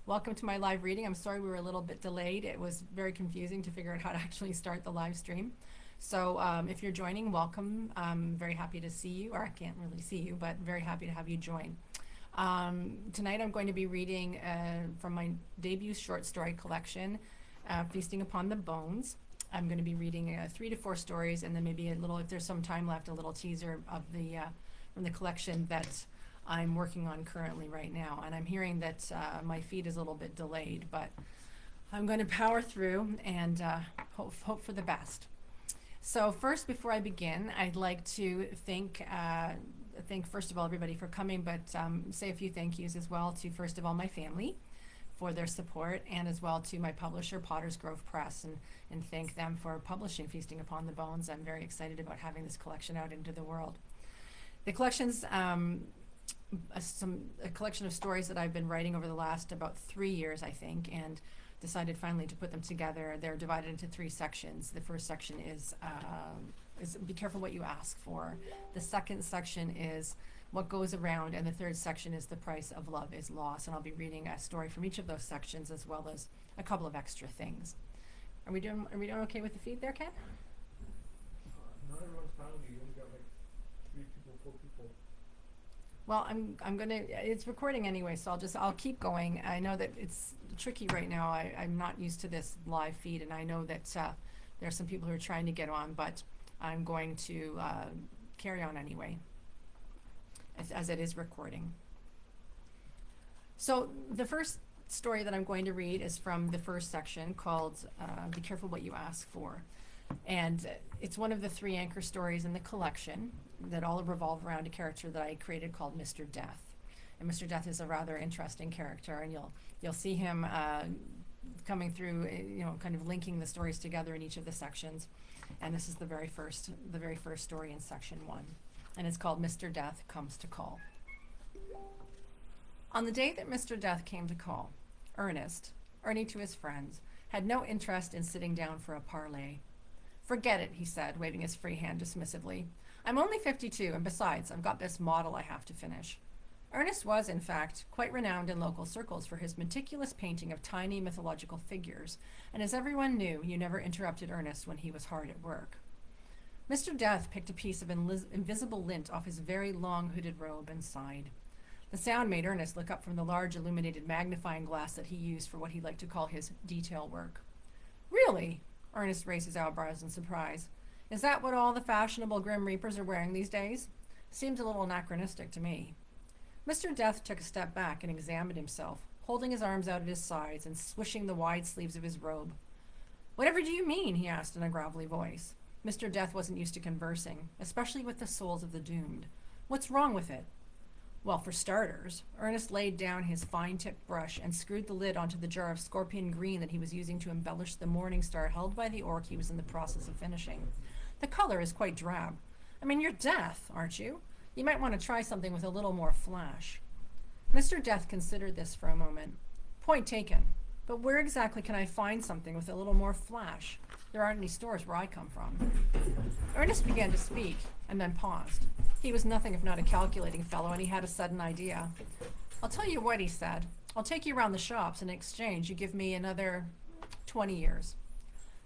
Welcome to my live reading. I'm sorry we were a little bit delayed. It was very confusing to figure out how to actually start the live stream. So if you're joining, welcome. I'm very happy to see you, or I can't really see you, but very happy to have you join. Tonight I'm going to be reading from my debut short story collection, Feasting Upon the Bones. I'm going to be reading 3 to 4 stories, and then maybe a little, if there's some time left, a little teaser of the from the collection that I'm working on currently right now. And I'm hearing that my feed is a little bit delayed, but I'm going to power through and hope for the best. So first, before I begin, I'd like to thank first of all everybody for coming, but say a few thank yous as well to, first of all, my family for their support, and as well to my publisher, Potter's Grove Press, and thank them for publishing Feasting Upon the Bones. I'm very excited about having this collection out into the world. The collection's a collection of stories that I've been writing over the last about 3 years, I think, and decided finally to put them together. They're divided into 3 sections. The first section is be careful what you ask for. The second section is what goes around, and the third section is the price of love is lost. And I'll be reading a story from each of those sections, as well as a couple of extra things. Are we doing okay with the feed there, Ken? Not everyone's found you. You only got like 3 people, 4 people. Well, I'm gonna. It's recording anyway, so I'll keep going. I know that it's tricky right now. I'm not used to this live feed, and I know that there are some people who are trying to get on, but I'm going to carry on anyway, as it is recording. So the first story that I'm going to read is from the first section, called "Be Careful What You Ask For," and it's one of the 3 anchor stories in the collection that all revolve around a character that I created called Mr. Death. And Mr. Death is a rather interesting character, and you'll see him coming through, kind of linking the stories together in each of the sections. And this is the very first story in section 1, and it's called Mr. Death Comes to Call. On the day that Mr. Death came to call, Ernest, Ernie to his friends, had no interest in sitting down for a parley. "Forget it," he said, waving his free hand dismissively. "I'm only 52, and besides, I've got this model I have to finish." Ernest was, in fact, quite renowned in local circles for his meticulous painting of tiny mythological figures, and as everyone knew, you never interrupted Ernest when he was hard at work. Mr. Death picked a piece of invisible lint off his very long hooded robe and sighed. The sound made Ernest look up from the large illuminated magnifying glass that he used for what he liked to call his detail work. "Really?" Ernest raised his eyebrows in surprise. "Is that what all the fashionable Grim Reapers are wearing these days? Seems a little anachronistic to me." Mr. Death took a step back and examined himself, holding his arms out at his sides and swishing the wide sleeves of his robe. "Whatever do you mean?" he asked in a gravelly voice. Mr. Death wasn't used to conversing, especially with the souls of the doomed. "What's wrong with it?" "Well, for starters," Ernest laid down his fine-tipped brush and screwed the lid onto the jar of scorpion green that he was using to embellish the morning star held by the orc he was in the process of finishing. "The color is quite drab. I mean, you're Death, aren't you? You might want to try something with a little more flash." Mr. Death considered this for a moment. "Point taken. But where exactly can I find something with a little more flash? There aren't any stores where I come from." Ernest began to speak, and then paused. He was nothing if not a calculating fellow, and he had a sudden idea. "I'll tell you what," he said. "I'll take you around the shops, and in exchange you give me another 20 years.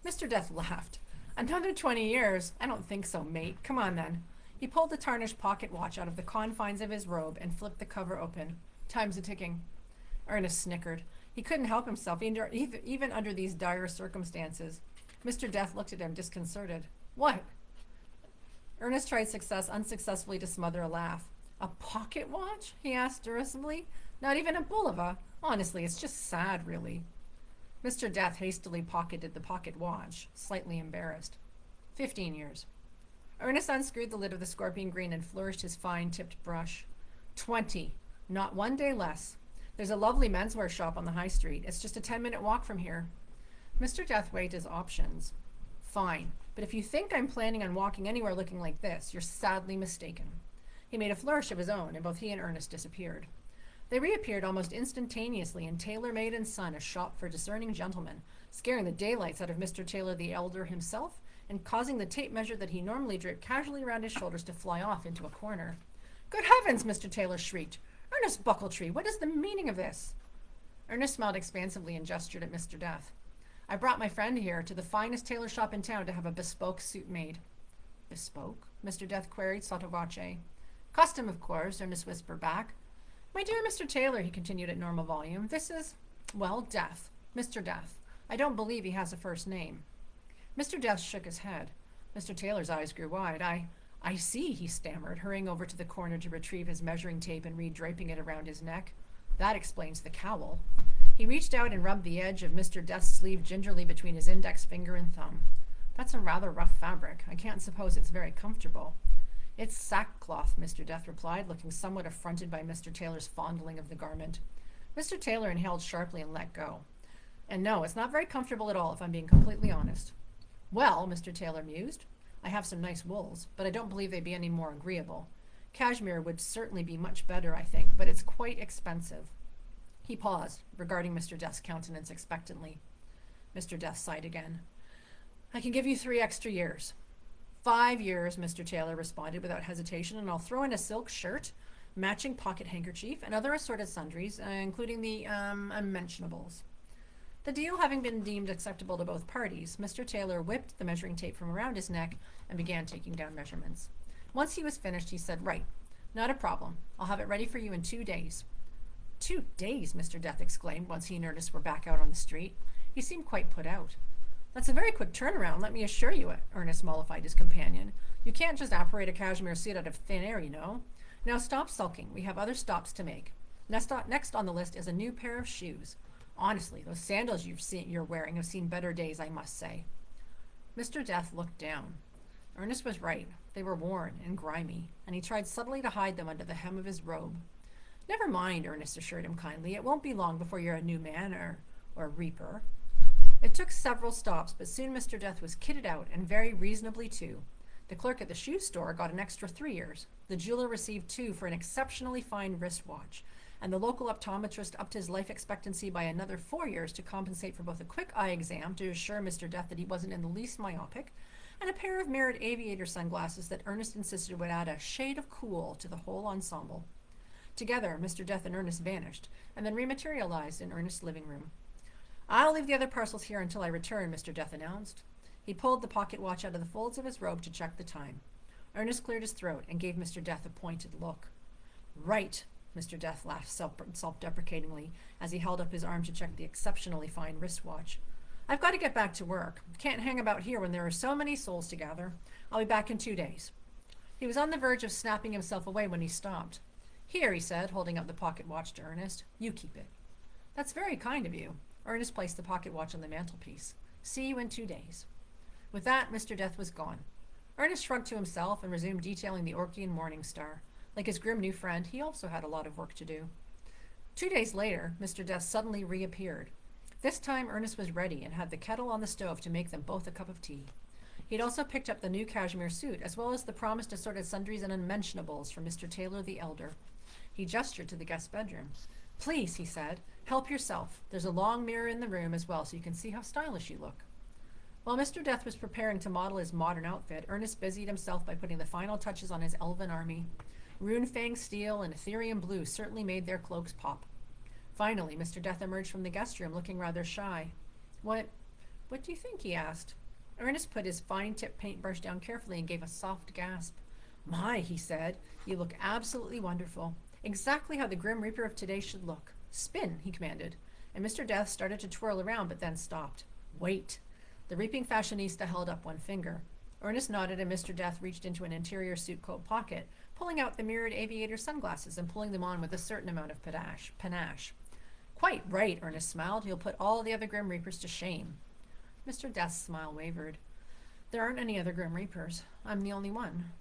Mr. Death laughed. "Another 20 years? I don't think so, mate. Come on, then." He pulled the tarnished pocket watch out of the confines of his robe and flipped the cover open. "Time's a-ticking." Ernest snickered. He couldn't help himself, even under these dire circumstances. Mr. Death looked at him, disconcerted. "What?" Ernest tried unsuccessfully to smother a laugh. "A pocket watch?" he asked derisively. "Not even a bulova? Honestly, it's just sad, really." Mr. Death hastily pocketed the pocket watch, slightly embarrassed. 15 years. Ernest unscrewed the lid of the scorpion green and flourished his fine-tipped brush. 20. Not 1 day less. There's a lovely menswear shop on the high street. It's just a 10-minute walk from here. Mr. Death weighed his options. "Fine, but if you think I'm planning on walking anywhere looking like this, you're sadly mistaken." He made a flourish of his own, and both he and Ernest disappeared. They reappeared almost instantaneously in Taylor Made and Son, a shop for discerning gentlemen, scaring the daylights out of Mr. Taylor the elder himself, and causing the tape measure that he normally draped casually around his shoulders to fly off into a corner. "Good heavens!" Mr. Taylor shrieked. "Ernest Buckletree, what is the meaning of this?" Ernest smiled expansively and gestured at Mr. Death. I brought my friend here to the finest tailor shop in town to have a bespoke suit made. Bespoke? Mr. Death queried sotto voce. Custom, of course, Ernest whispered back. My dear Mr. Taylor, he continued at normal volume, this is, well, Death. Mr. Death. I don't believe he has a first name. Mr. Death shook his head. Mr. Taylor's eyes grew wide. I see, he stammered, hurrying over to the corner to retrieve his measuring tape and re-draping it around his neck. That explains the cowl. He reached out and rubbed the edge of Mr. Death's sleeve gingerly between his index finger and thumb. That's a rather rough fabric. I can't suppose it's very comfortable. It's sackcloth, Mr. Death replied, looking somewhat affronted by Mr. Taylor's fondling of the garment. Mr. Taylor inhaled sharply and let go. And no, it's not very comfortable at all, if I'm being completely honest. Well, Mr. Taylor mused, I have some nice wools, but I don't believe they'd be any more agreeable. Cashmere would certainly be much better, I think, but it's quite expensive. He paused, regarding Mr. Death's countenance expectantly. Mr. Death sighed again. I can give you 3 extra years. 5 years, Mr. Taylor responded without hesitation, and I'll throw in a silk shirt, matching pocket handkerchief, and other assorted sundries, including the, unmentionables. The deal having been deemed acceptable to both parties, Mr. Taylor whipped the measuring tape from around his neck and began taking down measurements. Once he was finished, he said, Right, not a problem. I'll have it ready for you in 2 days. 2 days, Mr. Death exclaimed once he and Ernest were back out on the street. He seemed quite put out. That's a very quick turnaround, let me assure you, Ernest mollified his companion. You can't just operate a cashmere suit out of thin air, you know. Now stop sulking. We have other stops to make. Next on the list is a new pair of shoes. Honestly, those sandals you're wearing have seen better days, I must say. Mr. Death looked down. Ernest was right. They were worn and grimy, and he tried subtly to hide them under the hem of his robe. Never mind, Ernest assured him kindly. It won't be long before you're a new man or reaper. It took several stops, but soon Mr. Death was kitted out, and very reasonably too. The clerk at the shoe store got an extra 3 years. The jeweler received 2 for an exceptionally fine wristwatch, and the local optometrist upped his life expectancy by another 4 years to compensate for both a quick eye exam to assure Mr. Death that he wasn't in the least myopic, and a pair of mirrored aviator sunglasses that Ernest insisted would add a shade of cool to the whole ensemble. Together, Mr. Death and Ernest vanished, and then rematerialized in Ernest's living room. I'll leave the other parcels here until I return, Mr. Death announced. He pulled the pocket watch out of the folds of his robe to check the time. Ernest cleared his throat and gave Mr. Death a pointed look. Right, Mr. Death laughed self-deprecatingly as he held up his arm to check the exceptionally fine wristwatch. I've got to get back to work. Can't hang about here when there are so many souls to gather. I'll be back in 2 days. He was on the verge of snapping himself away when he stopped. Here, he said, holding up the pocket watch to Ernest. You keep it. That's very kind of you. Ernest placed the pocket watch on the mantelpiece. See you in 2 days. With that, Mr. Death was gone. Ernest shrugged to himself and resumed detailing the Orchian morning star. Like his grim new friend, he also had a lot of work to do. 2 days later, Mr. Death suddenly reappeared. This time, Ernest was ready and had the kettle on the stove to make them both a cup of tea. He'd also picked up the new cashmere suit, as well as the promised assorted sundries and unmentionables from Mr. Taylor the elder. He gestured to the guest bedroom. Please, he said, help yourself. There's a long mirror in the room as well, so you can see how stylish you look. While Mr. Death was preparing to model his modern outfit, Ernest busied himself by putting the final touches on his elven army. Rune-fang steel and Ethereum blue certainly made their cloaks pop. Finally, Mr. Death emerged from the guest room looking rather shy. What do you think? He asked. Ernest put his fine-tipped paintbrush down carefully and gave a soft gasp. My, he said, you look absolutely wonderful. Exactly how the Grim Reaper of today should look. Spin, he commanded, and Mr. Death started to twirl around but then stopped. Wait. The reaping fashionista held up one finger. Ernest nodded and Mr. Death reached into an interior suit coat pocket, pulling out the mirrored aviator sunglasses and pulling them on with a certain amount of panache. Quite right, Ernest smiled. You'll put all the other Grim Reapers to shame. Mr. Death's smile wavered. There aren't any other Grim Reapers. I'm the only one.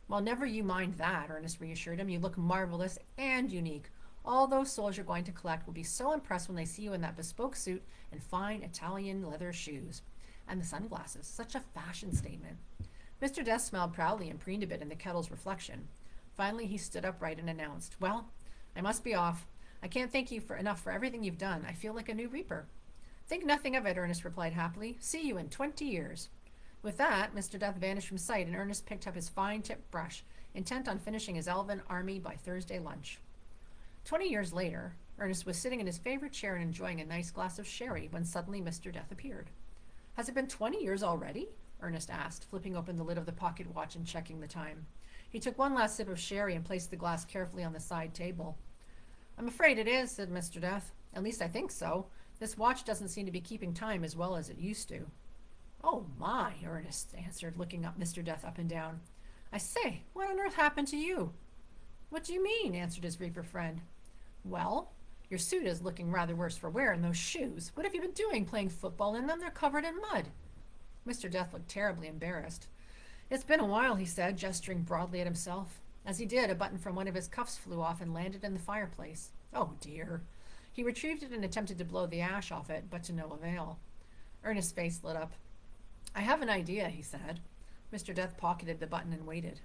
Well, never you mind that, Ernest reassured him. You look marvelous and unique. All those souls you're going to collect will be so impressed when they see you in that bespoke suit and fine Italian leather shoes. And the sunglasses, such a fashion statement. Mr. Death smiled proudly and preened a bit in the kettle's reflection. Finally, he stood upright and announced, Well, I must be off. I can't thank you enough for everything you've done. I feel like a new Reaper. Think nothing of it, Ernest replied happily. See you in 20 years. With that, Mr. Death vanished from sight, and Ernest picked up his fine-tipped brush, intent on finishing his elven army by Thursday lunch. 20 years later, Ernest was sitting in his favorite chair and enjoying a nice glass of sherry when suddenly Mr. Death appeared. Has it been 20 years already? Ernest asked, flipping open the lid of the pocket watch and checking the time. He took one last sip of sherry and placed the glass carefully on the side table. I'm afraid it is, said Mr. Death. At least I think so. This watch doesn't seem to be keeping time as well as it used to. Oh my, Ernest answered, looking up Mr. Death up and down. I say, what on earth happened to you? What do you mean? Answered his reaper friend. Well, your suit is looking rather worse for wear, and those shoes. What have you been doing, playing football in them? They're covered in mud. Mr. Death looked terribly embarrassed. It's been a while, he said, gesturing broadly at himself. As he did, a button from one of his cuffs flew off and landed in the fireplace. Oh, dear. He retrieved it and attempted to blow the ash off it, but to no avail. Ernest's face lit up. I have an idea, he said. Mr. Death pocketed the button and waited.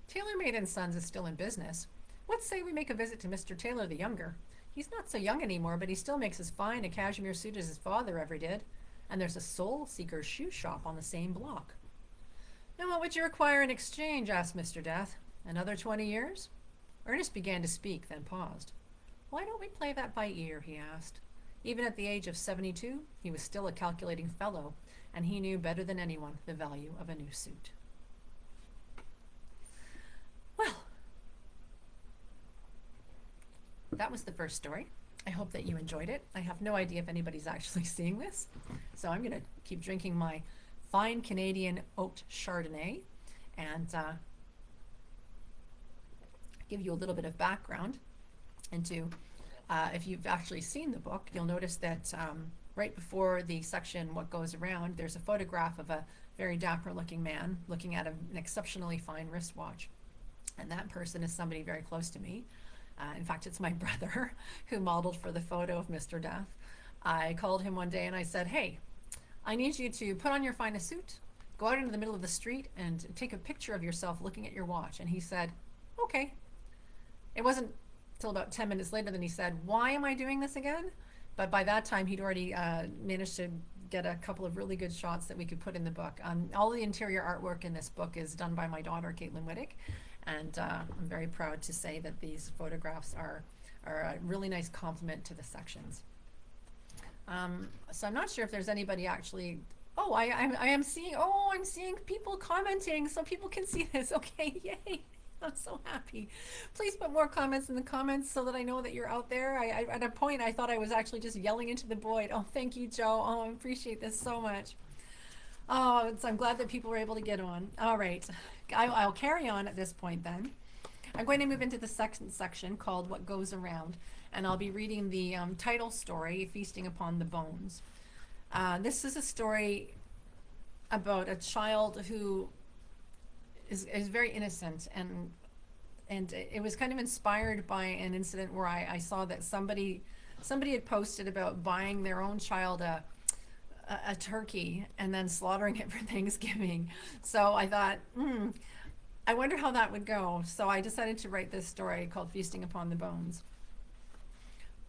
Tailor-Made & Sons is still in business. Let's say we make a visit to Mr. Taylor the Younger. He's not so young anymore, but he still makes as fine a cashmere suit as his father ever did. And there's a soul-seeker shoe shop on the same block. Now what would you require in exchange? Asked Mr. Death. Another 20 years? Ernest began to speak, then paused. Why don't we play that by ear? He asked. Even at the age of 72, he was still a calculating fellow, and he knew better than anyone the value of a new suit. Well, that was the first story. I hope that you enjoyed it. I have no idea if anybody's actually seeing this, so I'm going to keep drinking my fine Canadian oaked Chardonnay and give you a little bit of background into, if you've actually seen the book, you'll notice that right before the section What Goes Around, there's a photograph of a very dapper looking man looking at an exceptionally fine wristwatch. And that person is somebody very close to me. In fact, it's my brother who modeled for the photo of Mr. Death. I called him one day and I said, hey, I need you to put on your finest suit, go out into the middle of the street and take a picture of yourself looking at your watch. And he said, okay. It wasn't till about 10 minutes later that he said, why am I doing this again? But by that time, he'd already managed to get a couple of really good shots that we could put in the book. All the interior artwork in this book is done by my daughter, Caitlin-Whittock. And I'm very proud to say that these photographs are a really nice complement to the sections. So I'm not sure if there's anybody actually. Oh, I'm seeing people commenting, so people can see this. Okay, yay! I'm so happy. Please put more comments in the comments so that I know that you're out there. At a point, I thought I was actually just yelling into the void. Oh, thank you, Joe. Oh, I appreciate this so much. Oh, so I'm glad that people were able to get on. All right, I'll carry on at this point then. I'm going to move into the second section called What Goes Around, and I'll be reading the title story, Feasting Upon the Bones. This is a story about a child who is very innocent, and it was kind of inspired by an incident where I saw that somebody had posted about buying their own child a turkey and then slaughtering it for Thanksgiving. So I thought, I wonder how that would go. So I decided to write this story called Feasting Upon the Bones.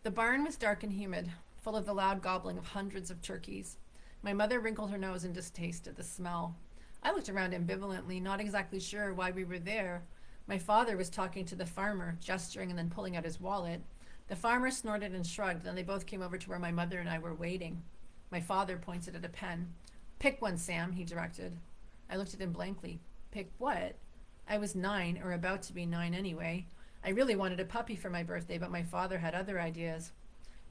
The barn was dark and humid, full of the loud gobbling of hundreds of turkeys. My mother wrinkled her nose in distaste at the smell. I looked around ambivalently, not exactly sure why we were there. My father was talking to the farmer, gesturing and then pulling out his wallet. The farmer snorted and shrugged, and they both came over to where my mother and I were waiting. My father pointed at a pen. Pick one, Sam, he directed. I looked at him blankly. Pick what? I was 9, or about to be 9 anyway. I really wanted a puppy for my birthday, but my father had other ideas.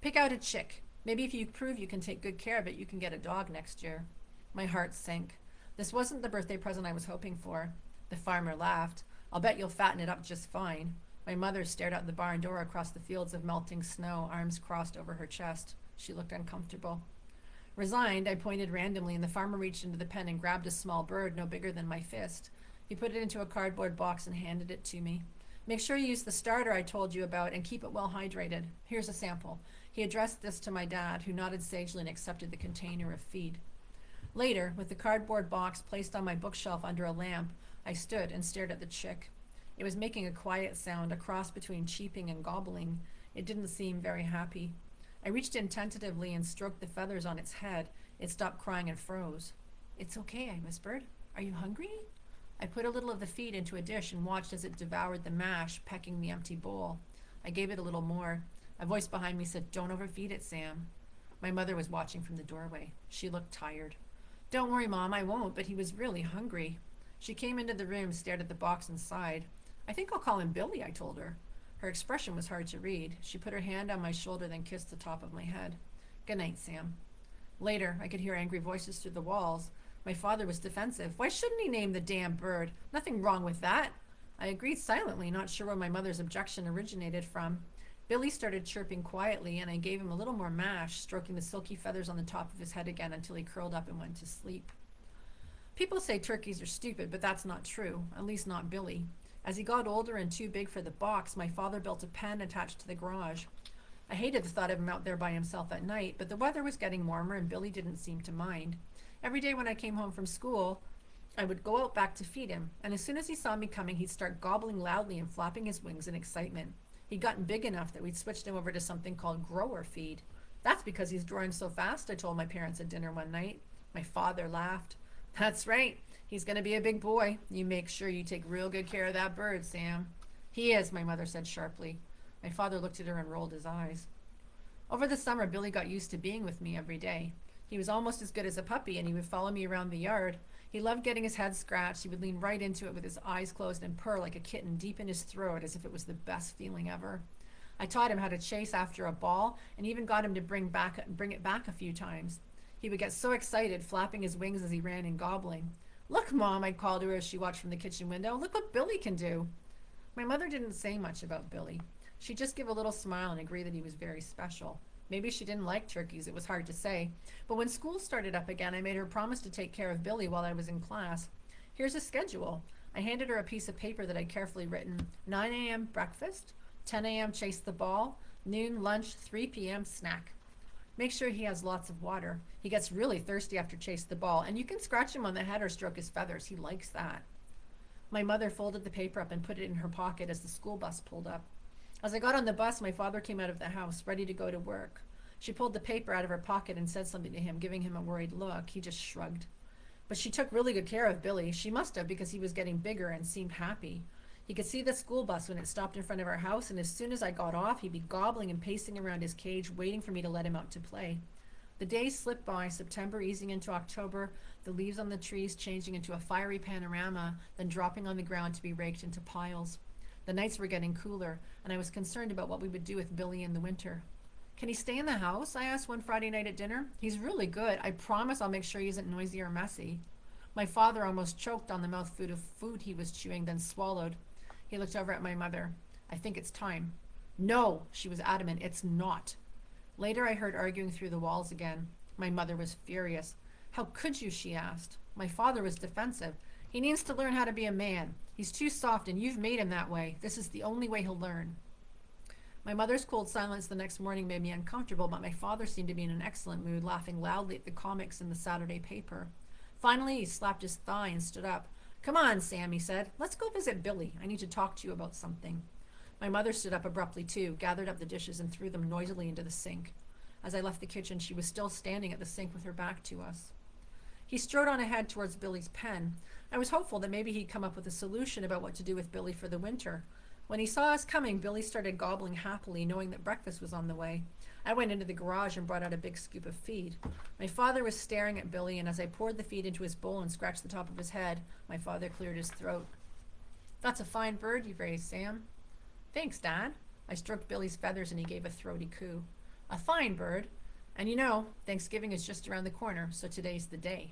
Pick out a chick. Maybe if you prove you can take good care of it, you can get a dog next year. My heart sank. This wasn't the birthday present I was hoping for. The farmer laughed. I'll bet you'll fatten it up just fine. My mother stared out the barn door across the fields of melting snow, arms crossed over her chest. She looked uncomfortable. Resigned, I pointed randomly, and the farmer reached into the pen and grabbed a small bird no bigger than my fist. He put it into a cardboard box and handed it to me. Make sure you use the starter I told you about and keep it well hydrated. Here's a sample. He addressed this to my dad, who nodded sagely and accepted the container of feed. Later, with the cardboard box placed on my bookshelf under a lamp, I stood and stared at the chick. It was making a quiet sound, a cross between cheeping and gobbling. It didn't seem very happy. I reached in tentatively and stroked the feathers on its head. It stopped crying and froze. It's okay, I whispered. Are you hungry? I put a little of the feed into a dish and watched as it devoured the mash, pecking the empty bowl. I gave it a little more. A voice behind me said, "Don't overfeed it, Sam." My mother was watching from the doorway. She looked tired. "Don't worry, Mom, I won't," but he was really hungry. She came into the room, stared at the box, and sighed. "I think I'll call him Billy," I told her. Her expression was hard to read. She put her hand on my shoulder, then kissed the top of my head. "Good night, Sam." Later, I could hear angry voices through the walls. My father was defensive. "Why shouldn't he name the damn bird? Nothing wrong with that." I agreed silently, not sure where my mother's objection originated from. Billy started chirping quietly, and I gave him a little more mash, stroking the silky feathers on the top of his head again until he curled up and went to sleep. People say turkeys are stupid, but that's not true, at least not Billy. As he got older and too big for the box, my father built a pen attached to the garage. I hated the thought of him out there by himself at night, but the weather was getting warmer and Billy didn't seem to mind. Every day when I came home from school, I would go out back to feed him, and as soon as he saw me coming, he'd start gobbling loudly and flapping his wings in excitement. He'd gotten big enough that we'd switched him over to something called grower feed. "That's because he's growing so fast," I told my parents at dinner one night. My father laughed. "That's right. He's going to be a big boy. You make sure you take real good care of that bird, Sam." "He is," my mother said sharply. My father looked at her and rolled his eyes. Over the summer, Billy got used to being with me every day. He was almost as good as a puppy, and he would follow me around the yard. He loved getting his head scratched. He would lean right into it with his eyes closed and purr like a kitten deep in his throat as if it was the best feeling ever. I taught him how to chase after a ball and even got him to bring it back a few times. He would get so excited, flapping his wings as he ran and gobbling. "Look, Mom," I'd call to her as she watched from the kitchen window. "Look what Billy can do." My mother didn't say much about Billy. She'd just give a little smile and agree that he was very special. Maybe she didn't like turkeys, it was hard to say. But when school started up again, I made her promise to take care of Billy while I was in class. "Here's a schedule." I handed her a piece of paper that I'd carefully written. 9 a.m. breakfast, 10 a.m. chase the ball, noon lunch, 3 p.m. snack. Make sure he has lots of water. He gets really thirsty after chase the ball, and you can scratch him on the head or stroke his feathers. He likes that. My mother folded the paper up and put it in her pocket as the school bus pulled up. As I got on the bus, my father came out of the house, ready to go to work. She pulled the paper out of her pocket and said something to him, giving him a worried look. He just shrugged. But she took really good care of Billy. She must have, because he was getting bigger and seemed happy. He could see the school bus when it stopped in front of our house, and as soon as I got off, he'd be gobbling and pacing around his cage, waiting for me to let him out to play. The days slipped by, September easing into October, the leaves on the trees changing into a fiery panorama, then dropping on the ground to be raked into piles. The nights were getting cooler, and I was concerned about what we would do with Billy in the winter. "Can he stay in the house?" I asked one Friday night at dinner. "He's really good. I promise I'll make sure he isn't noisy or messy." My father almost choked on the mouthful of food he was chewing, then swallowed. He looked over at my mother. "I think it's time." "No," she was adamant, "it's not." Later I heard arguing through the walls again. My mother was furious. "How could you?" she asked. My father was defensive. "He needs to learn how to be a man. He's too soft, and you've made him that way. This is the only way he'll learn." My mother's cold silence the next morning made me uncomfortable, but my father seemed to be in an excellent mood, laughing loudly at the comics in the Saturday paper. Finally, he slapped his thigh and stood up. "Come on, Sam," he said. "Let's go visit Billy. I need to talk to you about something." My mother stood up abruptly, too, gathered up the dishes, and threw them noisily into the sink. As I left the kitchen, she was still standing at the sink with her back to us. He strode on ahead towards Billy's pen. I was hopeful that maybe he'd come up with a solution about what to do with Billy for the winter. When he saw us coming, Billy started gobbling happily, knowing that breakfast was on the way. I went into the garage and brought out a big scoop of feed. My father was staring at Billy, and as I poured the feed into his bowl and scratched the top of his head, my father cleared his throat. "That's a fine bird you've raised, Sam." "Thanks, Dad." I stroked Billy's feathers, and he gave a throaty coo. "A fine bird. And you know, Thanksgiving is just around the corner, so today's the day."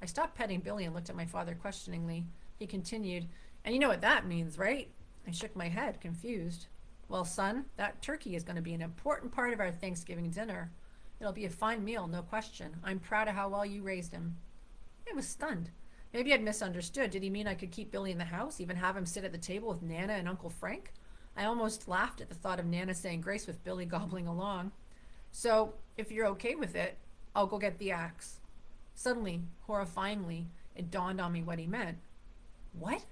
I stopped petting Billy and looked at my father questioningly. He continued, "And you know what that means, right?" I shook my head, confused. "Well, son, that turkey is going to be an important part of our Thanksgiving dinner. It'll be a fine meal, no question. I'm proud of how well you raised him." I was stunned. Maybe I'd misunderstood. Did he mean I could keep Billy in the house, even have him sit at the table with Nana and Uncle Frank? I almost laughed at the thought of Nana saying grace with Billy gobbling along. "So, if you're okay with it, I'll go get the axe." Suddenly, horrifyingly, it dawned on me what he meant. "What?"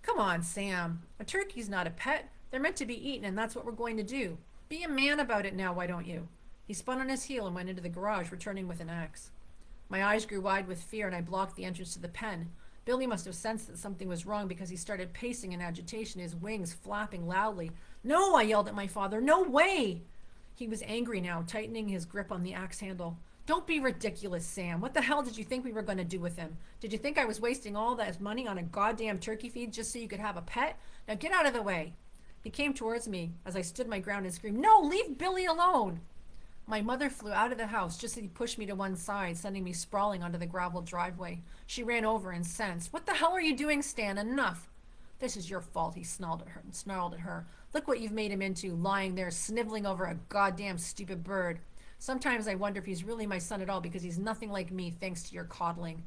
"Come on, Sam. A turkey's not a pet. They're meant to be eaten, and that's what we're going to do. Be a man about it now, why don't you?" He spun on his heel and went into the garage, returning with an axe. My eyes grew wide with fear, and I blocked the entrance to the pen. Billy must have sensed that something was wrong because he started pacing in agitation, his wings flapping loudly. "No," I yelled at my father. "No way!" He was angry now, tightening his grip on the axe handle. "Don't be ridiculous, Sam. What the hell did you think we were going to do with him? Did you think I was wasting all that money on a goddamn turkey feed just so you could have a pet? Now get out of the way." He came towards me as I stood my ground and screamed, "No, leave Billy alone!" My mother flew out of the house just as he pushed me to one side, sending me sprawling onto the gravel driveway. She ran over, incensed. "What the hell are you doing, Stan? Enough!" "This is your fault," he snarled at her. "Look what you've made him into, lying there, sniveling over a goddamn stupid bird. Sometimes I wonder if he's really my son at all because he's nothing like me, thanks to your coddling."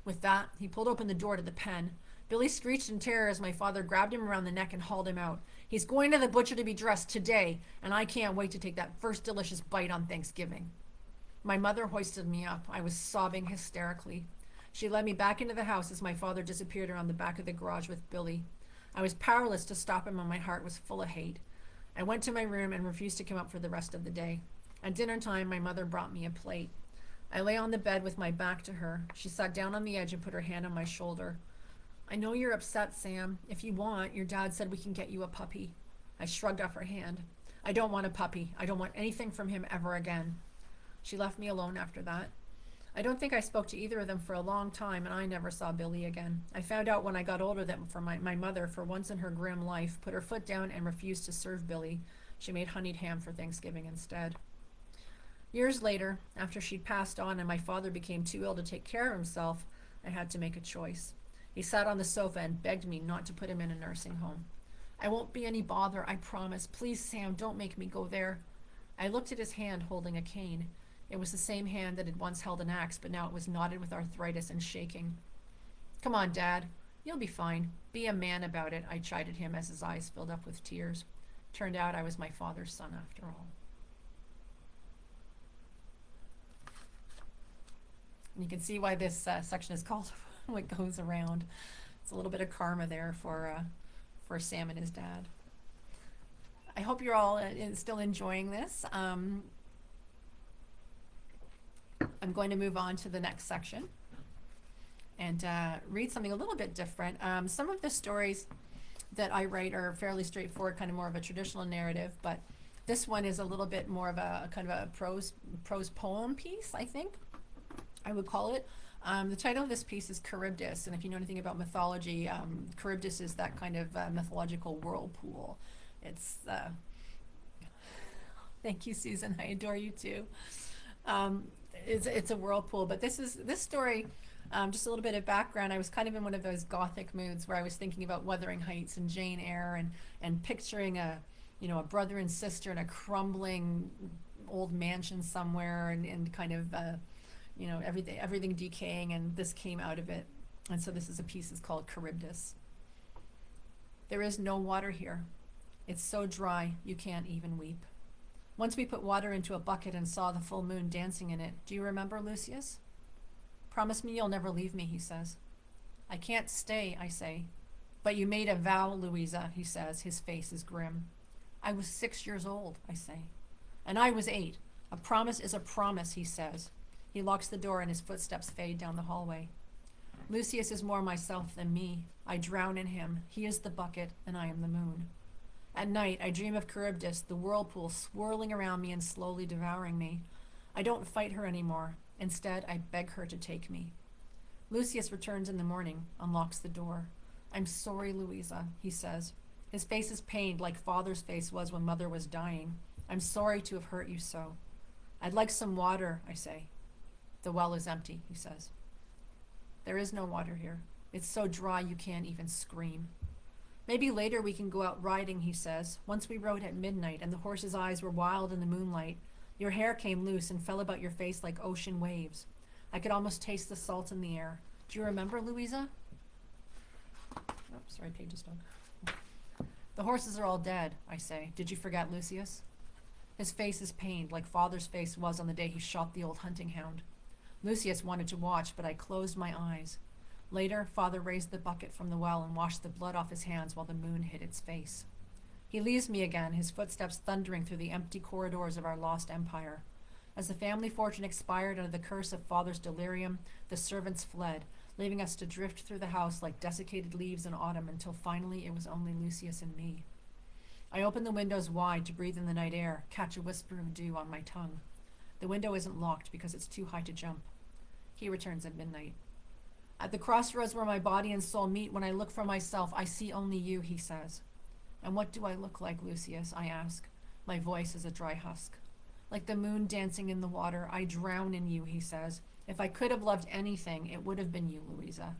With that, he pulled open the door to the pen. Billy screeched in terror as my father grabbed him around the neck and hauled him out. "He's going to the butcher to be dressed today, and I can't wait to take that first delicious bite on Thanksgiving." My mother hoisted me up. I was sobbing hysterically. She led me back into the house as my father disappeared around the back of the garage with Billy. I was powerless to stop him, and my heart was full of hate. I went to my room and refused to come up for the rest of the day. At dinner time, my mother brought me a plate. I lay on the bed with my back to her. She sat down on the edge and put her hand on my shoulder. "I know you're upset, Sam. If you want, your dad said we can get you a puppy." I shrugged off her hand. "I don't want a puppy. I don't want anything from him ever again." She left me alone after that. I don't think I spoke to either of them for a long time, and I never saw Billy again. I found out when I got older that my mother, for once in her grim life, put her foot down and refused to serve Billy. She made honeyed ham for Thanksgiving instead. Years later, after she'd passed on and my father became too ill to take care of himself, I had to make a choice. He sat on the sofa and begged me not to put him in a nursing home. "I won't be any bother, I promise. Please, Sam, don't make me go there." I looked at his hand holding a cane. It was the same hand that had once held an axe, but now it was knotted with arthritis and shaking. "Come on, Dad. You'll be fine. Be a man about it," I chided him as his eyes filled up with tears. Turned out I was my father's son after all. And you can see why this section is called "What Goes Around." It's a little bit of karma there for Sam and his dad. I hope you're all still enjoying this. I'm going to move on to the next section and read something a little bit different. Some of the stories that I write are fairly straightforward, kind of more of a traditional narrative, but this one is a little bit more of a kind of a prose poem piece, I think I would call it. The title of this piece is Charybdis, and if you know anything about mythology, Charybdis is that kind of mythological whirlpool. It's thank you, Susan. I adore you too. It's a whirlpool, but this story. Just a little bit of background. I was kind of in one of those gothic moods where I was thinking about Wuthering Heights and Jane Eyre, and picturing a brother and sister in a crumbling old mansion somewhere, and kind of everything decaying, and this came out of it. And so this is a piece that's called Charybdis. There is no water here. It's so dry you can't even weep. Once we put water into a bucket and saw the full moon dancing in it. Do you remember, Lucius? Promise me you'll never leave me, he says. I can't stay, I say. But you made a vow, Louisa, he says. His face is grim. I was 6 years old, I say. And I was 8. A promise is a promise, he says. He locks the door and his footsteps fade down the hallway. Lucius is more myself than me. I drown in him. He is the bucket and I am the moon. At night, I dream of Charybdis, the whirlpool swirling around me and slowly devouring me. I don't fight her anymore. Instead, I beg her to take me. Lucius returns in the morning, unlocks the door. I'm sorry, Louisa, he says. His face is pained like father's face was when mother was dying. I'm sorry to have hurt you so. I'd like some water, I say. The well is empty, he says. There is no water here. It's so dry you can't even scream. Maybe later we can go out riding, he says. Once we rode at midnight and the horse's eyes were wild in the moonlight. Your hair came loose and fell about your face like ocean waves. I could almost taste the salt in the air. Do you remember, Louisa? Oh, sorry, Paige's dog. The horses are all dead, I say. Did you forget Lucius? His face is pained, like father's face was on the day he shot the old hunting hound. Lucius wanted to watch, but I closed my eyes. Later, father raised the bucket from the well and washed the blood off his hands while the moon hid its face. He leaves me again, his footsteps thundering through the empty corridors of our lost empire. As the family fortune expired under the curse of father's delirium, the servants fled, leaving us to drift through the house like desiccated leaves in autumn until finally it was only Lucius and me. I open the windows wide to breathe in the night air, catch a whisper of dew on my tongue. The window isn't locked because it's too high to jump. He returns at midnight. At the crossroads where my body and soul meet, when I look for myself, I see only you, he says. And what do I look like, Lucius? I ask. My voice is a dry husk. Like the moon dancing in the water, I drown in you, he says. If I could have loved anything, it would have been you, Louisa.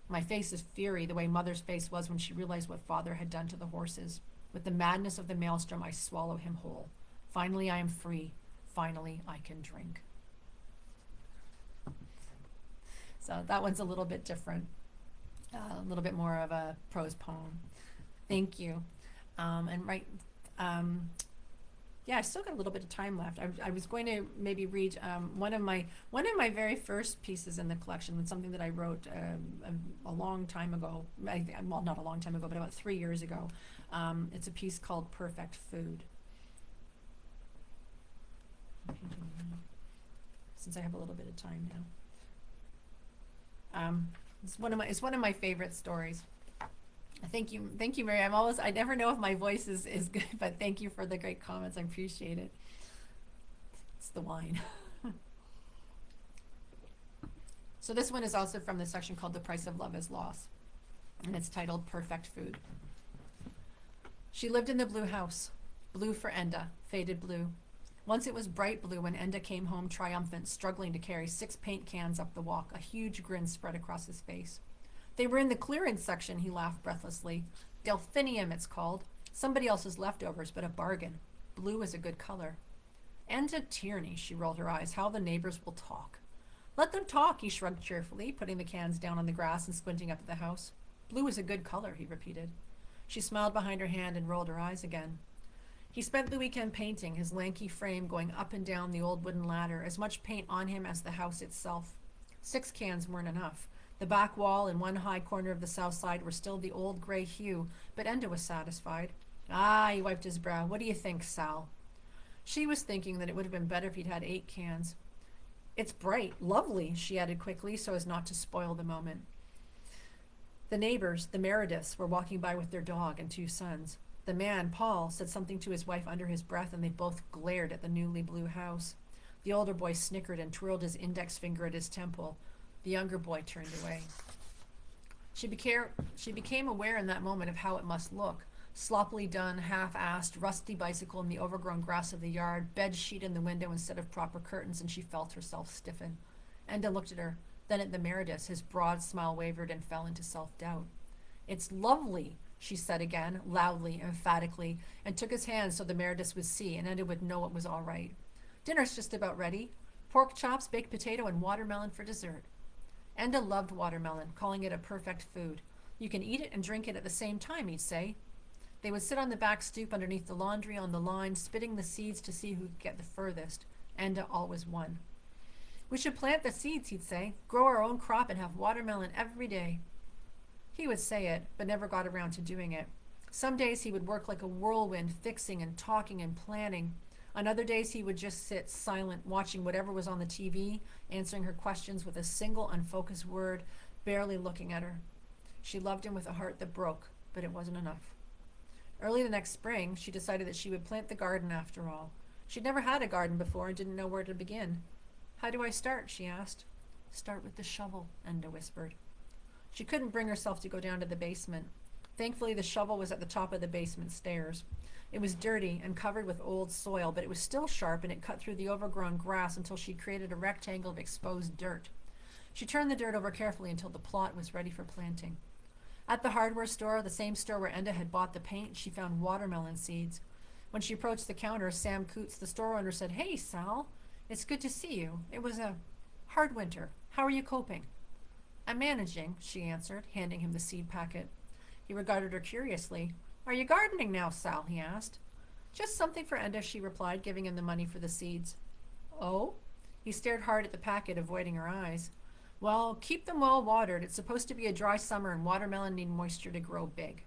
My face is fury, the way Mother's face was when she realized what Father had done to the horses. With the madness of the maelstrom, I swallow him whole. Finally, I am free. Finally, I can drink. So that one's a little bit different, a little bit more of a prose poem. Thank you. Yeah, I still got a little bit of time left. I was going to maybe read one of my very first pieces in the collection, and something that I wrote a long time ago. Well, not a long time ago, but about 3 years ago. It's a piece called "Perfect Food." Since I have a little bit of time now, it's one of my favorite stories. Thank you, Mary. I never know if my voice is good, but thank you for the great comments. I appreciate it. It's the wine. So this one is also from the section called "The Price of Love is Loss," and it's titled "Perfect Food." She lived in the blue house, blue for Enda, faded blue. Once it was bright blue when Enda came home triumphant, struggling to carry 6 paint cans up the walk, a huge grin spread across his face. They were in the clearance section, he laughed breathlessly. Delphinium, it's called. Somebody else's leftovers, but a bargain. Blue is a good color. Enda Tierney, she rolled her eyes. How the neighbors will talk. Let them talk, he shrugged cheerfully, putting the cans down on the grass and squinting up at the house. Blue is a good color, he repeated. She smiled behind her hand and rolled her eyes again. He spent the weekend painting, his lanky frame going up and down the old wooden ladder, as much paint on him as the house itself. 6 cans weren't enough. The back wall and one high corner of the south side were still the old gray hue, but Enda was satisfied. Ah, he wiped his brow. What do you think, Sal? She was thinking that it would have been better if he'd had 8 cans. It's bright, lovely, she added quickly so as not to spoil the moment. The neighbors, the Merediths, were walking by with their dog and 2 sons. The man, Paul, said something to his wife under his breath, and they both glared at the newly blue house. The older boy snickered and twirled his index finger at his temple. The younger boy turned away. She became aware in that moment of how it must look. Sloppily done, half-assed, rusty bicycle in the overgrown grass of the yard, bed sheet in the window instead of proper curtains, and she felt herself stiffen. Enda looked at her, then at the Merediths. His broad smile wavered and fell into self-doubt. It's lovely, she said again, loudly, emphatically, and took his hand so the Merediths would see, and Enda would know it was all right. Dinner's just about ready. Pork chops, baked potato, and watermelon for dessert. Enda loved watermelon, calling it a perfect food. You can eat it and drink it at the same time, he'd say. They would sit on the back stoop underneath the laundry on the line, spitting the seeds to see who could get the furthest. Enda always won. We should plant the seeds, he'd say, grow our own crop and have watermelon every day. He would say it, but never got around to doing it. Some days he would work like a whirlwind, fixing and talking and planning. On other days he would just sit silent, watching whatever was on the TV, answering her questions with a single unfocused word, barely looking at her. She loved him with a heart that broke, but it wasn't enough. Early the next spring, she decided that she would plant the garden after all. She'd never had a garden before and didn't know where to begin. How do I start? She asked. Start with the shovel, Enda whispered. She couldn't bring herself to go down to the basement. Thankfully, the shovel was at the top of the basement stairs. It was dirty and covered with old soil, but it was still sharp, and it cut through the overgrown grass until she created a rectangle of exposed dirt. She turned the dirt over carefully until the plot was ready for planting. At the hardware store, the same store where Enda had bought the paint, she found watermelon seeds. When she approached the counter, Sam Coots, the store owner, said, "Hey, Sal, it's good to see you. It was a hard winter. How are you coping?" "I'm managing," she answered, handing him the seed packet. He regarded her curiously. "Are you gardening now, Sal?" he asked. "Just something for Enda," she replied, giving him the money for the seeds. "Oh?" He stared hard at the packet, avoiding her eyes. "Well, keep them well watered. It's supposed to be a dry summer, and watermelon need moisture to grow big."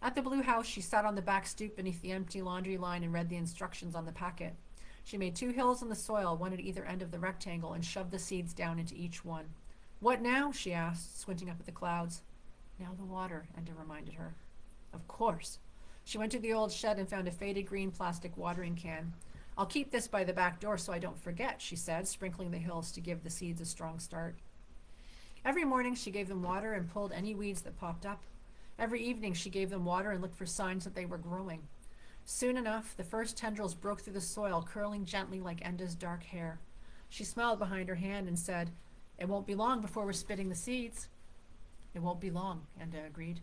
At the blue house, she sat on the back stoop beneath the empty laundry line and read the instructions on the packet. She made 2 hills in the soil, one at either end of the rectangle, and shoved the seeds down into each one. What now? She asked, squinting up at the clouds. Now the water, Enda reminded her. Of course. She went to the old shed and found a faded green plastic watering can. I'll keep this by the back door so I don't forget, she said, sprinkling the hills to give the seeds a strong start. Every morning she gave them water and pulled any weeds that popped up. Every evening she gave them water and looked for signs that they were growing. Soon enough, the first tendrils broke through the soil, curling gently like Enda's dark hair. She smiled behind her hand and said, It won't be long before we're spitting the seeds. It won't be long, Enda agreed.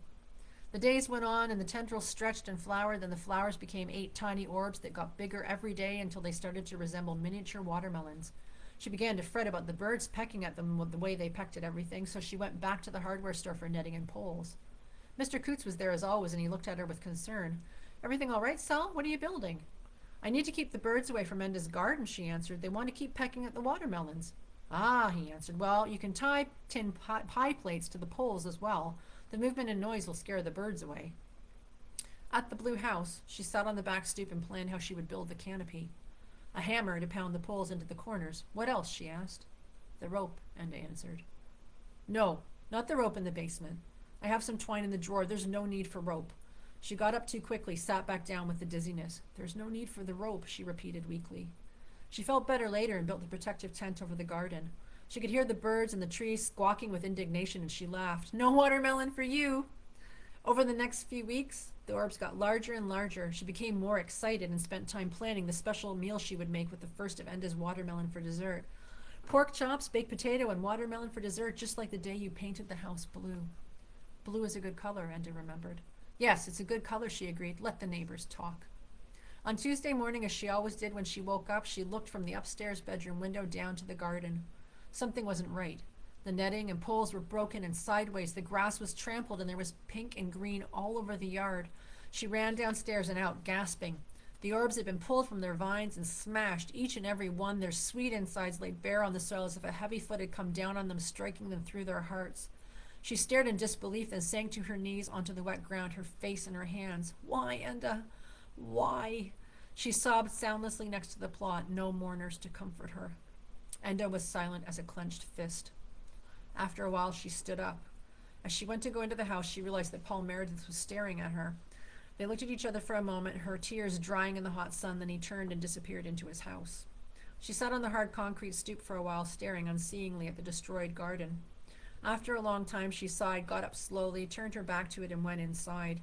The days went on and the tendrils stretched and flowered, then the flowers became 8 tiny orbs that got bigger every day until they started to resemble miniature watermelons. She began to fret about the birds pecking at them with the way they pecked at everything, so she went back to the hardware store for netting and poles. Mr. Coots was there as always, and he looked at her with concern. Everything all right, Sal? What are you building? I need to keep the birds away from Enda's garden, she answered. They want to keep pecking at the watermelons. Ah, he answered. Well, you can tie tin pie plates to the poles as well. The movement and noise will scare the birds away. At the blue house, she sat on the back stoop and planned how she would build the canopy. A hammer to pound the poles into the corners. What else? She asked. The rope, Enda answered. No, not the rope in the basement. I have some twine in the drawer. There's no need for rope. She got up too quickly, sat back down with the dizziness. There's no need for the rope, she repeated weakly. She felt better later and built the protective tent over the garden. She could hear the birds and the trees squawking with indignation, and she laughed. No watermelon for you! Over the next few weeks, the orbs got larger and larger. She became more excited and spent time planning the special meal she would make with the first of Enda's watermelon for dessert. Pork chops, baked potato, and watermelon for dessert, just like the day you painted the house blue. Blue is a good color, Enda remembered. Yes, it's a good color, she agreed. Let the neighbors talk. On Tuesday morning, as she always did when she woke up, she looked from the upstairs bedroom window down to the garden. Something wasn't right. The netting and poles were broken and sideways. The grass was trampled and there was pink and green all over the yard. She ran downstairs and out, gasping. The orbs had been pulled from their vines and smashed, each and every one. Their sweet insides laid bare on the soil as if a heavy foot had come down on them, striking them through their hearts. She stared in disbelief, then sank to her knees onto the wet ground, her face in her hands. Why, Enda? Why? She sobbed soundlessly next to the plot, no mourners to comfort her. Enda was silent as a clenched fist. After a while, she stood up. As she went to go into the house, she realized that Paul Meredith was staring at her. They looked at each other for a moment, her tears drying in the hot sun, then he turned and disappeared into his house. She sat on the hard concrete stoop for a while, staring unseeingly at the destroyed garden. After a long time, she sighed, got up slowly, turned her back to it, and went inside.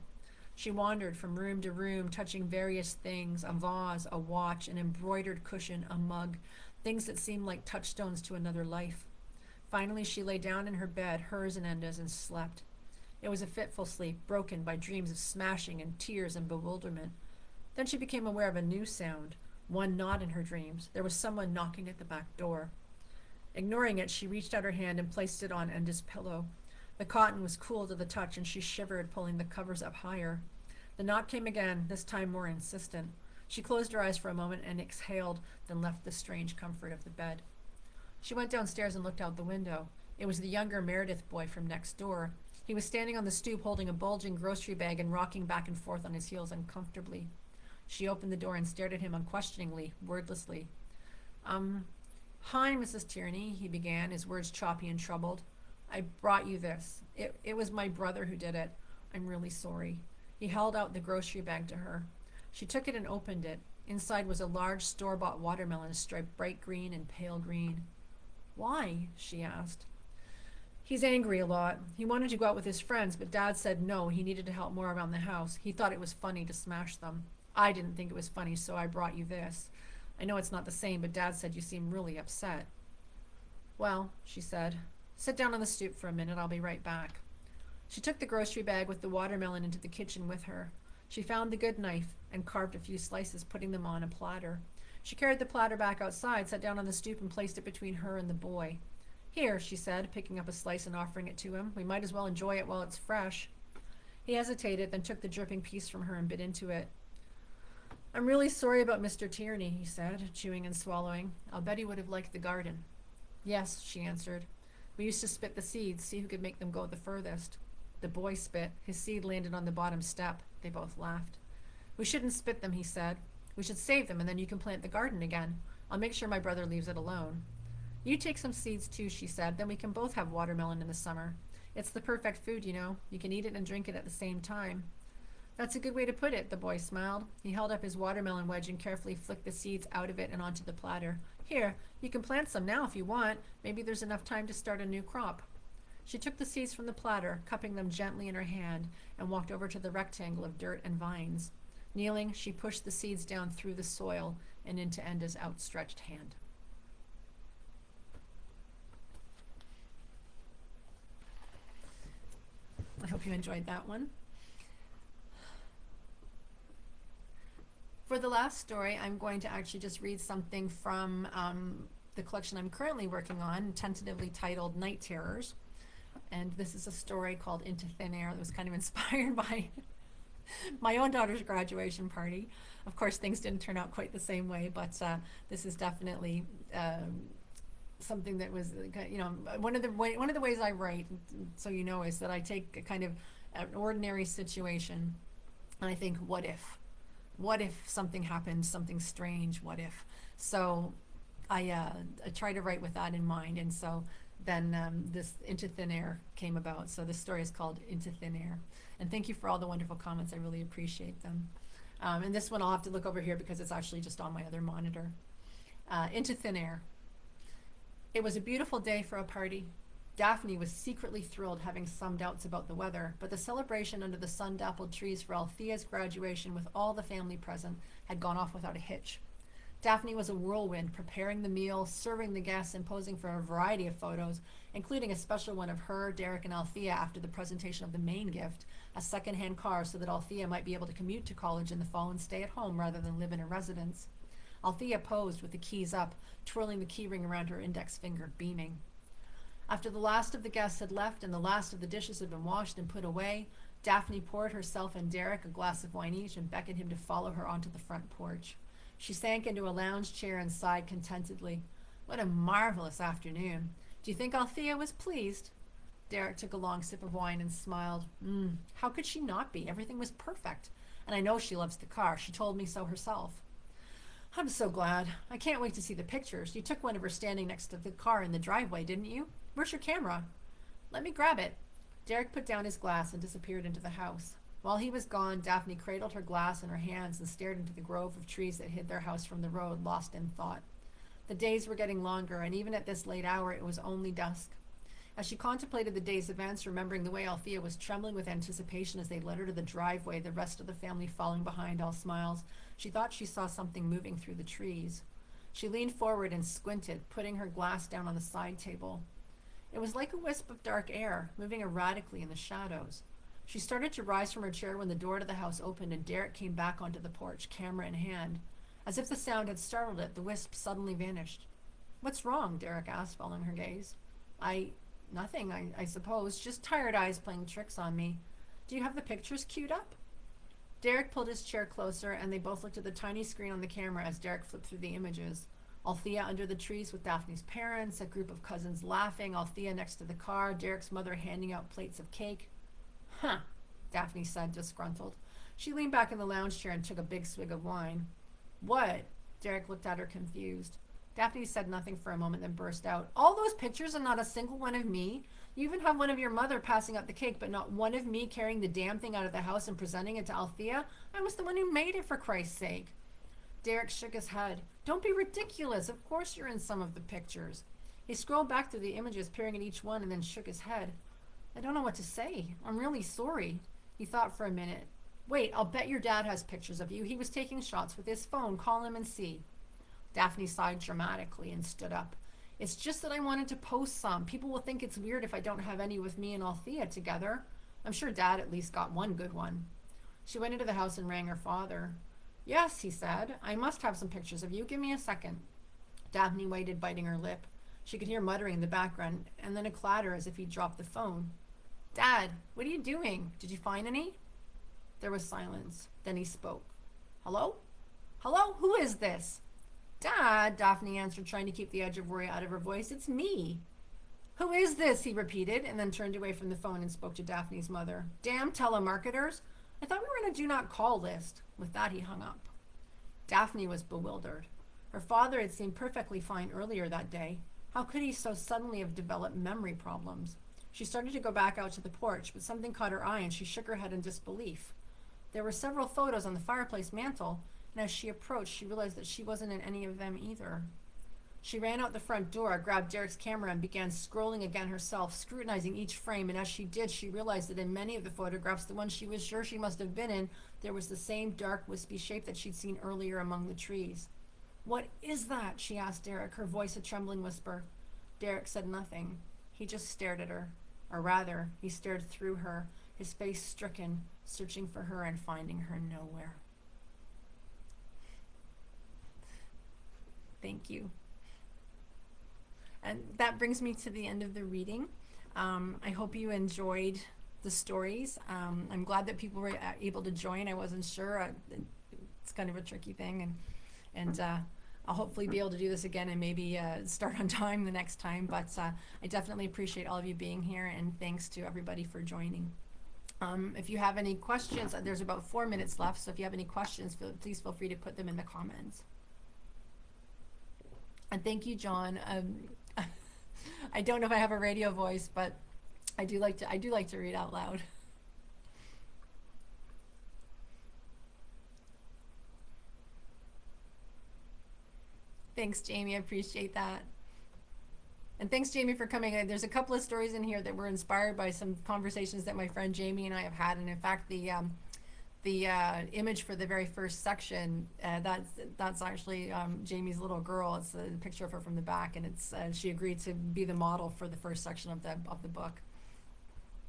She wandered from room to room, touching various things, a vase, a watch, an embroidered cushion, a mug, things that seemed like touchstones to another life. Finally, she lay down in her bed, hers and Enda's, and slept. It was a fitful sleep, broken by dreams of smashing and tears and bewilderment. Then she became aware of a new sound, one not in her dreams. There was someone knocking at the back door. Ignoring it, she reached out her hand and placed it on Enda's pillow. The cotton was cool to the touch, and she shivered, pulling the covers up higher. The knock came again, this time more insistent. She closed her eyes for a moment and exhaled, then left the strange comfort of the bed. She went downstairs and looked out the window. It was the younger Meredith boy from next door. He was standing on the stoop holding a bulging grocery bag and rocking back and forth on his heels uncomfortably. She opened the door and stared at him unquestioningly, wordlessly. Hi, Mrs. Tierney, he began, his words choppy and troubled. I brought you this. It was my brother who did it. I'm really sorry. He held out the grocery bag to her. She took it and opened it. Inside was a large store-bought watermelon striped bright green and pale green. Why? She asked. He's angry a lot. He wanted to go out with his friends, but Dad said no, he needed to help more around the house. He thought it was funny to smash them. I didn't think it was funny, so I brought you this. I know it's not the same, but Dad said you seem really upset. Well, she said, sit down on the stoop for a minute. I'll be right back. She took the grocery bag with the watermelon into the kitchen with her. She found the good knife and carved a few slices, putting them on a platter. She carried the platter back outside, sat down on the stoop, and placed it between her and the boy. Here, she said, picking up a slice and offering it to him. We might as well enjoy it while it's fresh. He hesitated, then took the dripping piece from her and bit into it. I'm really sorry about Mr. Tierney, he said, chewing and swallowing. I'll bet he would have liked the garden. Yes, she answered. We used to spit the seeds, see who could make them go the furthest. The boy spit. His seed landed on the bottom step. They both laughed. We shouldn't spit them, he said. We should save them, and then you can plant the garden again. I'll make sure my brother leaves it alone. You take some seeds too, she said, then we can both have watermelon in the summer. It's the perfect food, you know. You can eat it and drink it at the same time. That's a good way to put it, the boy smiled. He held up his watermelon wedge and carefully flicked the seeds out of it and onto the platter. Here, you can plant some now if you want. Maybe there's enough time to start a new crop. She took the seeds from the platter, cupping them gently in her hand, and walked over to the rectangle of dirt and vines. Kneeling, she pushed the seeds down through the soil and into Enda's outstretched hand. I hope you enjoyed that one. For the last story, I'm going to actually just read something from the collection I'm currently working on, tentatively titled Night Terrors. And this is a story called Into Thin Air that was kind of inspired by my own daughter's graduation party. Of course, things didn't turn out quite the same way, but this is definitely something that was, you know, one of the ways I write, so you know, is that I take a kind of an ordinary situation and I think, what if? What if something happened, something strange? What if? So I try to write with that in mind, and so then this Into Thin Air came about. So this story is called Into Thin Air. And thank you for all the wonderful comments. I really appreciate them. And this one I'll have to look over here because it's actually just on my other monitor. Into Thin Air. It was a beautiful day for a party. Daphne was secretly thrilled, having some doubts about the weather, but the celebration under the sun-dappled trees for Althea's graduation with all the family present had gone off without a hitch. Daphne was a whirlwind, preparing the meal, serving the guests, and posing for a variety of photos, including a special one of her, Derek, and Althea after the presentation of the main gift, a second-hand car so that Althea might be able to commute to college in the fall and stay at home rather than live in a residence. Althea posed with the keys up, twirling the key ring around her index finger, beaming. After the last of the guests had left and the last of the dishes had been washed and put away, Daphne poured herself and Derek a glass of wine each and beckoned him to follow her onto the front porch. She sank into a lounge chair and sighed contentedly. What a marvelous afternoon. Do you think Althea was pleased? Derek took a long sip of wine and smiled. How could she not be? Everything was perfect. And I know she loves the car. She told me so herself. I'm so glad. I can't wait to see the pictures. You took one of her standing next to the car in the driveway, didn't you? Where's your camera? Let me grab it. Derek put down his glass and disappeared into the house. While he was gone, Daphne cradled her glass in her hands and stared into the grove of trees that hid their house from the road, lost in thought. The days were getting longer, and even at this late hour, it was only dusk. As she contemplated the day's events, remembering the way Althea was trembling with anticipation as they led her to the driveway, the rest of the family falling behind, all smiles, she thought she saw something moving through the trees. She leaned forward and squinted, putting her glass down on the side table. It was like a wisp of dark air, moving erratically in the shadows. She started to rise from her chair when the door to the house opened and Derek came back onto the porch, camera in hand. As if the sound had startled it, the wisp suddenly vanished. What's wrong? Derek asked, following her gaze. Nothing, I suppose. Just tired eyes playing tricks on me. Do you have the pictures queued up? Derek pulled his chair closer, and they both looked at the tiny screen on the camera as Derek flipped through the images. Althea under the trees with Daphne's parents, a group of cousins laughing, Althea next to the car, Derek's mother handing out plates of cake. Huh, Daphne said, disgruntled. She leaned back in the lounge chair and took a big swig of wine. What? Derek looked at her confused. Daphne said nothing for a moment, then burst out. All those pictures and not a single one of me? You even have one of your mother passing out the cake, but not one of me carrying the damn thing out of the house and presenting it to Althea? I was the one who made it, for Christ's sake. Derek shook his head. Don't be ridiculous. Of course you're in some of the pictures. He scrolled back through the images, peering at each one, and then shook his head. I don't know what to say. I'm really sorry. He thought for a minute. Wait, I'll bet your dad has pictures of you. He was taking shots with his phone. Call him and see. Daphne sighed dramatically and stood up. It's just that I wanted to post some. People will think it's weird if I don't have any with me and Althea together. I'm sure Dad at least got one good one. She went into the house and rang her father. Yes, he said. I must have some pictures of you. Give me a second. Daphne waited, biting her lip. She could hear muttering in the background, and then a clatter as if he dropped the phone. Dad, what are you doing? Did you find any? There was silence. Then he spoke. Hello? Hello? Who is this? Dad, Daphne answered, trying to keep the edge of worry out of her voice. It's me. Who is this? He repeated, and then turned away from the phone and spoke to Daphne's mother. Damn telemarketers. I thought we were in a do not call list. With that, he hung up. Daphne was bewildered. Her father had seemed perfectly fine earlier that day. How could he so suddenly have developed memory problems? She started to go back out to the porch, but something caught her eye and she shook her head in disbelief. There were several photos on the fireplace mantel, and as she approached, she realized that she wasn't in any of them either. She ran out the front door, grabbed Derek's camera, and began scrolling again herself, scrutinizing each frame, and as she did, she realized that in many of the photographs, the ones she was sure she must have been in, there was the same dark, wispy shape that she'd seen earlier among the trees. "What is that?" she asked Derek, her voice a trembling whisper. Derek said nothing. He just stared at her. Or rather, he stared through her, his face stricken, searching for her and finding her nowhere. Thank you. And that brings me to the end of the reading. I hope you enjoyed the stories. I'm glad that people were able to join. I wasn't sure. It's kind of a tricky thing, and I'll hopefully be able to do this again and maybe start on time the next time. But I definitely appreciate all of you being here, and thanks to everybody for joining. If you have any questions, there's about 4 minutes left, so if you have any questions, please feel free to put them in the comments. And thank you, John. I don't know if I have a radio voice, but I do like to read out loud. Thanks, Jamie. I appreciate that. And thanks, Jamie, for coming. There's a couple of stories in here that were inspired by some conversations that my friend Jamie and I have had. And in fact, the image for the very first section, that's actually Jamie's little girl. It's a picture of her from the back, and it's she agreed to be the model for the first section of the book.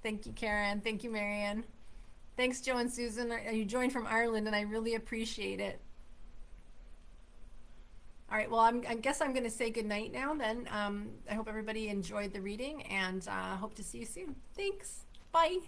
Thank you, Karen. Thank you, Marianne. Thanks, Joe and Susan. You joined from Ireland, and I really appreciate it. All right, well, I guess I'm going to say goodnight now then. I hope everybody enjoyed the reading, and hope to see you soon. Thanks. Bye.